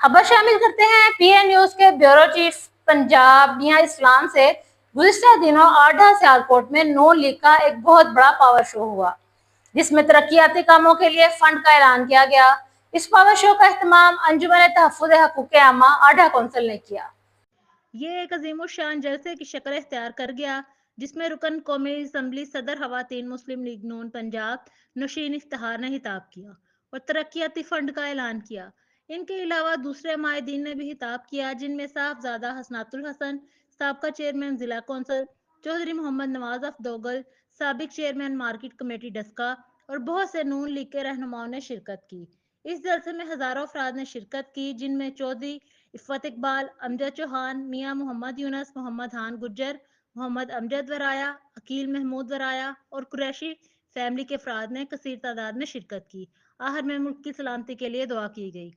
خبر شامل کرتے ہیں پی این نیوز کے بیورو چیف پنجاب میاں اسلام سے۔ گزشتہ دنوں آڈھا سیالکوٹ میں نون لیگ کا ایک بہت بڑا پاور شو ہوا، جس میں ترقیاتی کاموں کے لیے فنڈ کا اعلان کیا گیا۔ اس پاور شو کا اہتمام انجمن تحفظ حقوق عامہ آڈھا کونسل نے کیا۔ یہ ایک عظیم الشان جلسے کی شکل اختیار کر گیا، جس میں رکن قومی اسمبلی صدر خواتین مسلم لیگ نون پنجاب نوشین افتخار نے خطاب کیا اور ترقیاتی فنڈ کا اعلان کیا۔ ان کے علاوہ دوسرے مائدین نے بھی خطاب کیا، جن میں صاحبزادہ حسنات الحسن، سابقہ چیئرمین ضلع کونسل، چودھری محمد نواز افدوگل، سابق چیئرمین مارکیٹ کمیٹی ڈسکا اور بہت سے نون لیگ کے رہنماؤں نے شرکت کی۔ اس جلسے میں ہزاروں افراد نے شرکت کی، جن میں چودھری عفت اقبال، امجد چوہان، میاں محمد یونس، محمد خان گجر، محمد امجد ورایا، عقیل محمود ورایا اور قریشی فیملی کے افراد نے کثیر تعداد میں شرکت کی۔ آخر میں ملک کی سلامتی کے لیے دعا کی گئی۔